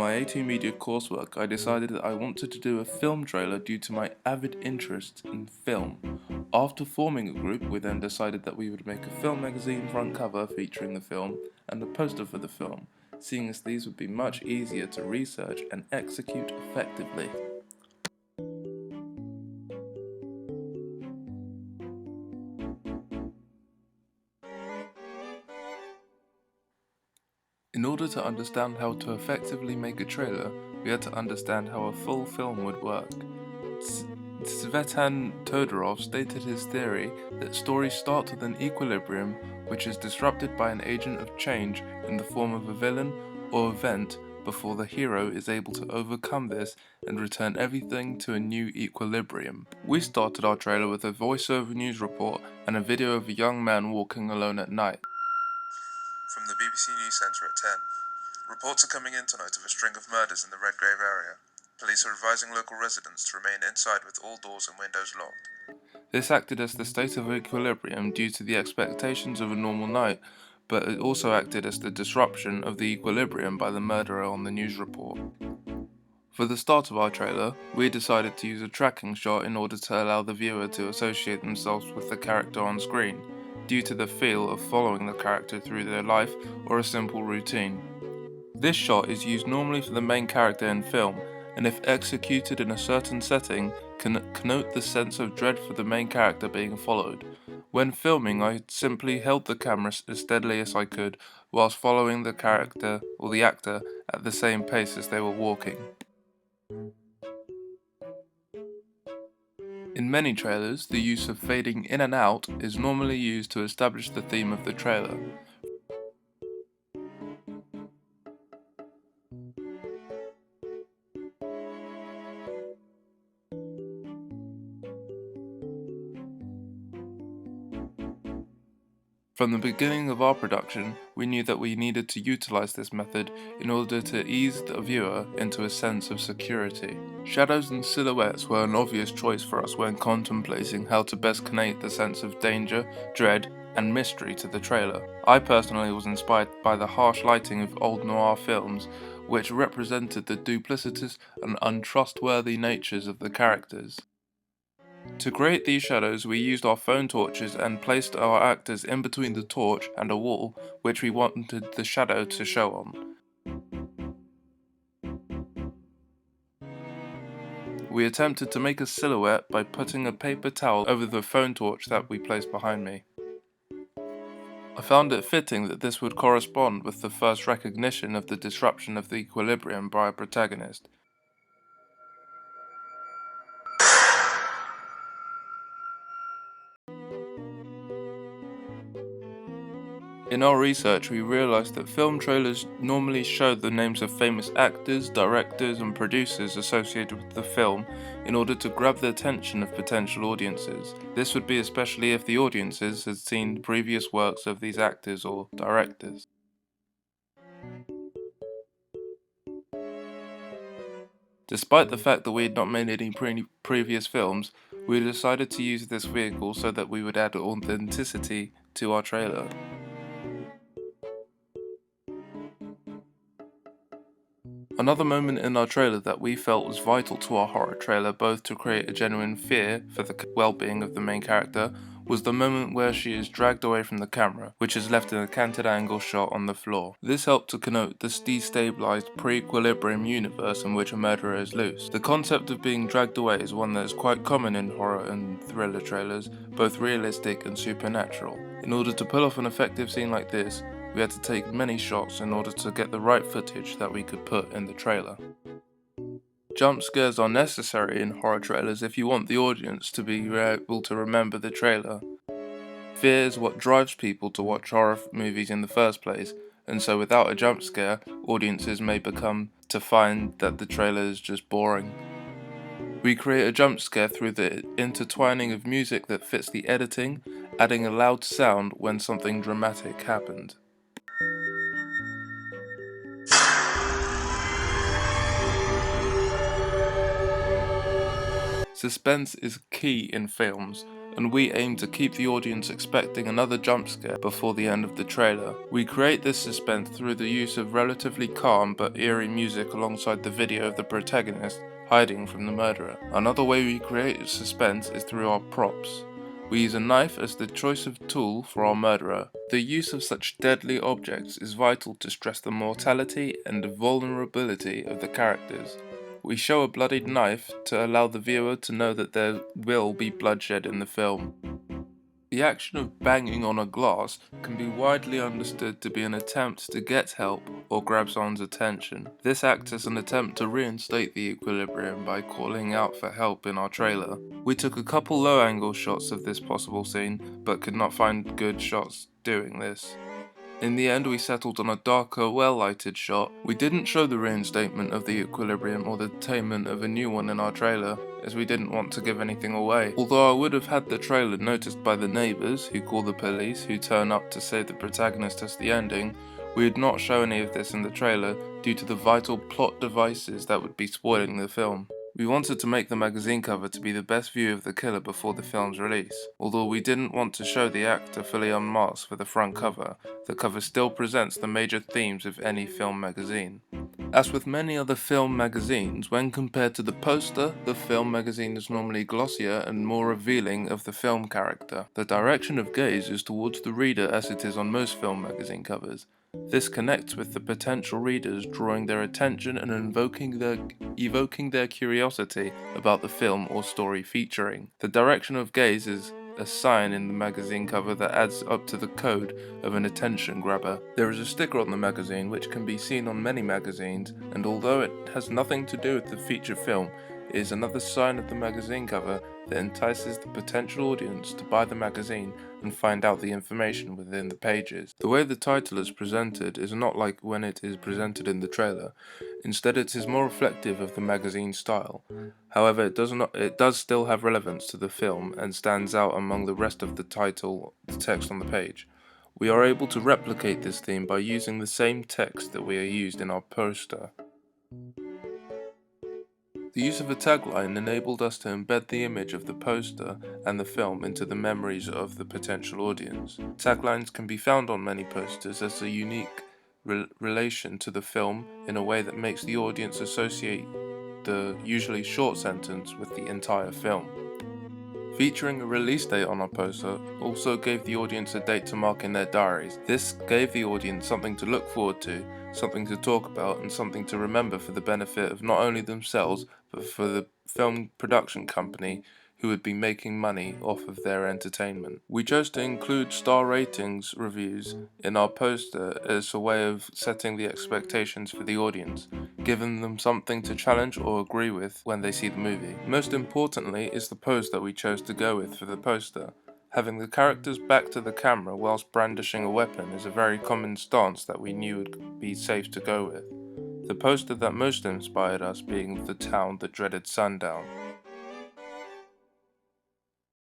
my A2 Media coursework, I decided that I wanted to do a film trailer due to my avid interest in film. After forming a group, we then decided that we would make a film magazine front cover featuring the film and a poster for the film, seeing as these would be much easier to research and execute effectively. In order to understand how to effectively make a trailer, we had to understand how a full film would work. Tzvetan Todorov stated his theory that stories start with an equilibrium which is disrupted by an agent of change in the form of a villain or event before the hero is able to overcome this and return everything to a new equilibrium. We started our trailer with a voiceover news report and a video of a young man walking alone at night. From the BBC News Centre at 10. Reports are coming in tonight of a string of murders in the Redgrave area. Police are advising local residents to remain inside with all doors and windows locked. This acted as the state of equilibrium due to the expectations of a normal night, but it also acted as the disruption of the equilibrium by the murderer on the news report. For the start of our trailer, we decided to use a tracking shot in order to allow the viewer to associate themselves with the character on screen, due to the feel of following the character through their life or a simple routine. This shot is used normally for the main character in film, and if executed in a certain setting, can connote the sense of dread for the main character being followed. When filming, I simply held the camera as steadily as I could, whilst following the character or the actor at the same pace as they were walking. In many trailers, the use of fading in and out is normally used to establish the theme of the trailer. From the beginning of our production, we knew that we needed to utilize this method in order to ease the viewer into a sense of security. Shadows and silhouettes were an obvious choice for us when contemplating how to best convey the sense of danger, dread, and mystery to the trailer. I personally was inspired by the harsh lighting of old noir films, which represented the duplicitous and untrustworthy natures of the characters. To create these shadows, we used our phone torches and placed our actors in between the torch and a wall which we wanted the shadow to show on. We attempted to make a silhouette by putting a paper towel over the phone torch that we placed behind me. I found it fitting that this would correspond with the first recognition of the disruption of the equilibrium by a protagonist. In our research, we realized that film trailers normally show the names of famous actors, directors, and producers associated with the film in order to grab the attention of potential audiences. This would be especially if the audiences had seen previous works of these actors or directors. Despite the fact that we had not made any previous films, we decided to use this vehicle so that we would add authenticity to our trailer. Another moment in our trailer that we felt was vital to our horror trailer, both to create a genuine fear for the well-being of the main character, was the moment where she is dragged away from the camera, which is left in a canted angle shot on the floor. This helped to connote the destabilized pre-equilibrium universe in which a murderer is loose. The concept of being dragged away is one that is quite common in horror and thriller trailers, both realistic and supernatural. In order to pull off an effective scene like this, we had to take many shots in order to get the right footage that we could put in the trailer. Jump scares are necessary in horror trailers if you want the audience to be able to remember the trailer. Fear is what drives people to watch horror movies in the first place, and so without a jump scare, audiences may become to find that the trailer is just boring. We create a jump scare through the intertwining of music that fits the editing, adding a loud sound when something dramatic happened. Suspense is key in films, and we aim to keep the audience expecting another jump scare before the end of the trailer. We create this suspense through the use of relatively calm but eerie music alongside the video of the protagonist hiding from the murderer. Another way we create suspense is through our props. We use a knife as the choice of tool for our murderer. The use of such deadly objects is vital to stress the mortality and vulnerability of the characters. We show a bloodied knife to allow the viewer to know that there will be bloodshed in the film. The action of banging on a glass can be widely understood to be an attempt to get help or grab someone's attention. This acts as an attempt to reinstate the equilibrium by calling out for help in our trailer. We took a couple low-angle shots of this possible scene, but could not find good shots doing this. In the end, we settled on a darker, well-lighted shot. We didn't show the reinstatement of the equilibrium or the attainment of a new one in our trailer, as we didn't want to give anything away. Although I would have had the trailer noticed by the neighbours, who call the police, who turn up to save the protagonist as the ending, we would not show any of this in the trailer due to the vital plot devices that would be spoiling the film. We wanted to make the magazine cover to be the best view of the killer before the film's release. Although we didn't want to show the actor fully unmasked for the front cover, the cover still presents the major themes of any film magazine. As with many other film magazines, when compared to the poster, the film magazine is normally glossier and more revealing of the film character. The direction of gaze is towards the reader as it is on most film magazine covers. This connects with the potential readers, drawing their attention and evoking their curiosity about the film or story featuring. The direction of gaze is a sign in the magazine cover that adds up to the code of an attention grabber. There is a sticker on the magazine which can be seen on many magazines, and although it has nothing to do with the feature film, it is another sign of the magazine cover that entices the potential audience to buy the magazine and find out the information within the pages. The way the title is presented is not like when it is presented in the trailer. Instead, it is more reflective of the magazine style. However, it does still have relevance to the film and stands out among the rest of the title, the text on the page. We are able to replicate this theme by using the same text that we used in our poster. The use of a tagline enabled us to embed the image of the poster and the film into the memories of the potential audience. Taglines can be found on many posters as a unique relation to the film in a way that makes the audience associate the usually short sentence with the entire film. Featuring a release date on our poster also gave the audience a date to mark in their diaries. This gave the audience something to look forward to, something to talk about, and something to remember for the benefit of not only themselves, but for the film production company who would be making money off of their entertainment. We chose to include star ratings reviews in our poster as a way of setting the expectations for the audience, giving them something to challenge or agree with when they see the movie. Most importantly is the pose that we chose to go with for the poster. Having the characters back to the camera whilst brandishing a weapon is a very common stance that we knew would be safe to go with. The poster that most inspired us being The Town That Dreaded Sundown.